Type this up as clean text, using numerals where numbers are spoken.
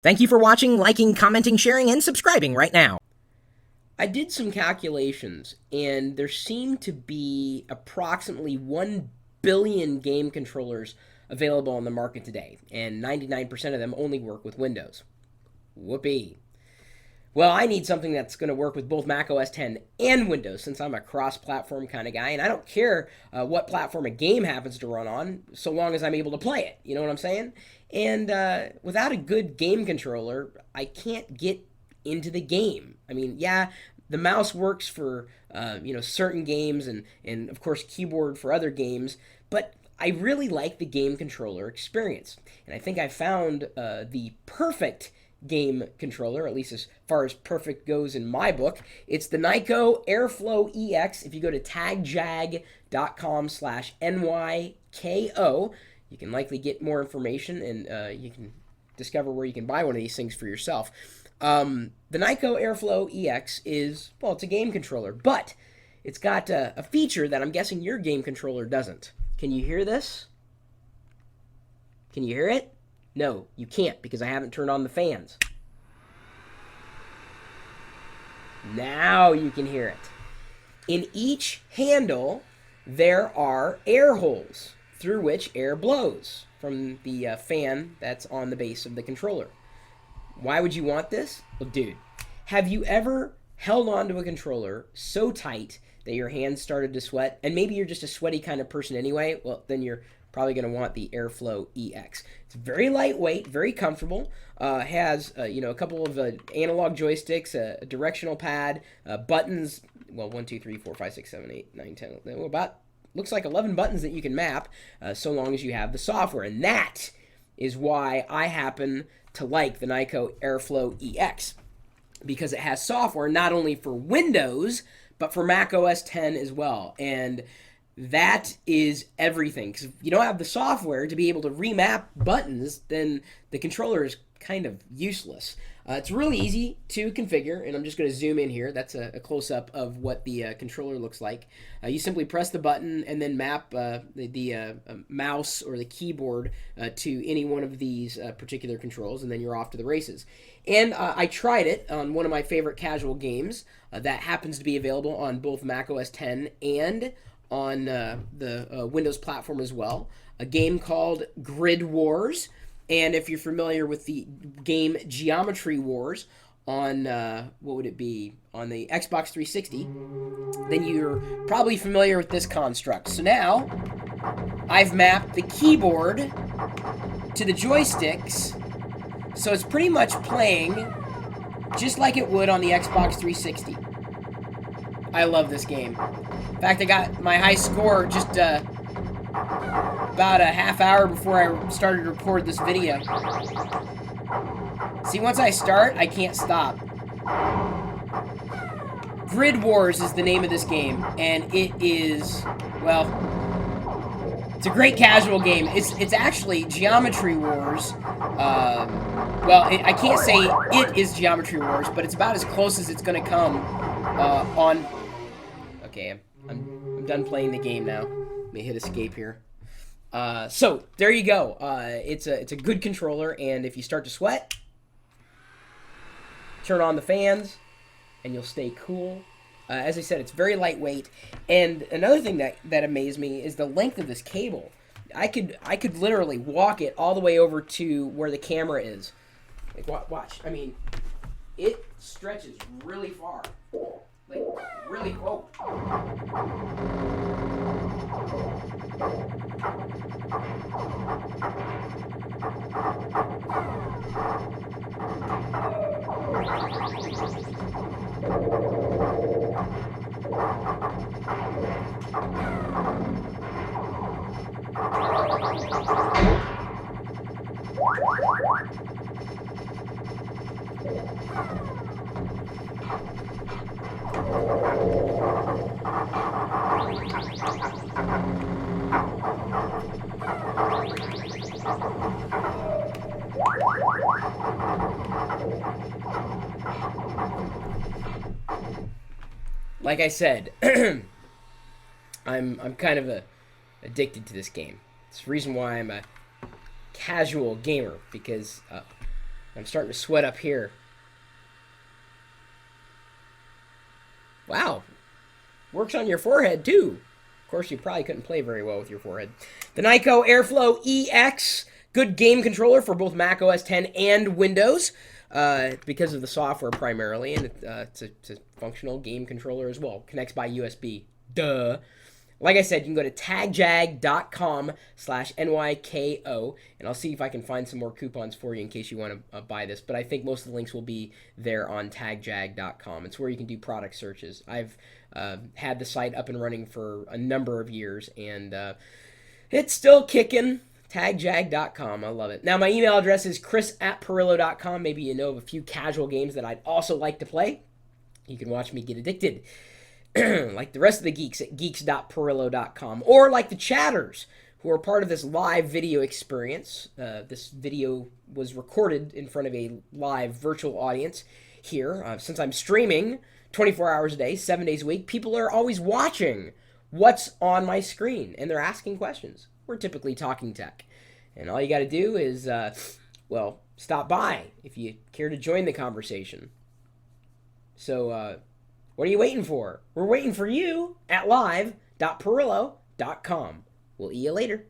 Thank you for watching, liking, commenting, sharing, and subscribing right now. I did some calculations, and there seem to be approximately 1 billion game controllers available on the market today, and 99% of them only work with Windows. Whoopee. Well, I need something that's going to work with both Mac OS X and Windows, since I'm a cross-platform kind of guy, and I don't care what platform a game happens to run on, so long as I'm able to play it. You know what I'm saying? And without a good game controller, I can't get into the game. I mean, yeah, the mouse works for certain games, and of course keyboard for other games, but I really like the game controller experience, and I think I found the perfect game controller, at least as far as perfect goes in my book. It's the nyko-airflow EX. If you go to tagjag.com/nyko, you can likely get more information, and you can discover where you can buy one of these things for yourself. The nyko-airflow EX is, well, it's a game controller, but it's got a feature that I'm guessing your game controller doesn't. Can you hear this? Can you hear it? No, you can't, because I haven't turned on the fans. Now you can hear it. In each handle, there are air holes through which air blows from the fan that's on the base of the controller. Why would you want this? Well, dude, have you ever held onto a controller so tight that your hands started to sweat? And maybe you're just a sweaty kind of person anyway. Well, then you're probably going to want the Airflow EX. It's very lightweight, very comfortable. Has a couple of analog joysticks, a directional pad, buttons. Well, 1, 2, 3, 4, 5, 6, 7, 8, 9, 10. Well, about looks like 11 buttons that you can map, so long as you have the software. And that is why I happen to like the nyko-airflow EX, because it has software not only for Windows but for Mac OS X as well. And that is everything, because if you don't have the software to be able to remap buttons, then the controller is kind of useless. It's really easy to configure, and I'm just going to zoom in here. That's a close-up of what the controller looks like. You simply press the button and then map the mouse or the keyboard to any one of these particular controls, and then you're off to the races. And I tried it on one of my favorite casual games that happens to be available on both Mac OS X and on the Windows platform as well. A game called Grid Wars. And if you're familiar with the game Geometry Wars on, what would it be, on the Xbox 360, then you're probably familiar with this construct. So now, I've mapped the keyboard to the joysticks, so it's pretty much playing just like it would on the Xbox 360. I love this game. In fact, I got my high score just about a half hour before I started to record this video. See, once I start, I can't stop. Grid Wars is the name of this game, and it is, well, it's a great casual game. It's actually Geometry Wars. I can't say it is Geometry Wars, but it's about as close as it's going to come on... Okay, I'm done playing the game now. Let me hit escape here. So there you go. It's a good controller, and if you start to sweat, turn on the fans, and you'll stay cool. As I said, it's very lightweight, and another thing that amazed me is the length of this cable. I could literally walk it all the way over to where the camera is. Like, watch. I mean, it stretches really far. Like, really, whoa. Like I said, I'm kind of addicted to this game. It's the reason why I'm a casual gamer, because I'm starting to sweat up here. Wow. Works on your forehead, too. Of course, you probably couldn't play very well with your forehead. The nyko-airflow EX. Good game controller for both Mac OS X and Windows. Because of the software primarily. And it's a functional game controller as well. Connects by USB. Duh. Like I said, you can go to tagjag.com/NYKO, and I'll see if I can find some more coupons for you in case you want to buy this. But I think most of the links will be there on tagjag.com. It's where you can do product searches. I've had the site up and running for a number of years, and it's still kicking. Tagjag.com. I love it. Now, my email address is chris@pirillo.com. Maybe you know of a few casual games that I'd also like to play. You can watch me get addicted. Like the rest of the geeks at geeks.pirillo.com, or like the chatters who are part of this live video experience. This video was recorded in front of a live virtual audience here. Since I'm streaming 24 hours a day, 7 days a week, people are always watching what's on my screen, and they're asking questions. We're typically talking tech. And all you got to do is, well, stop by if you care to join the conversation. So, what are you waiting for? We're waiting for you at live.pirillo.com. We'll see you later.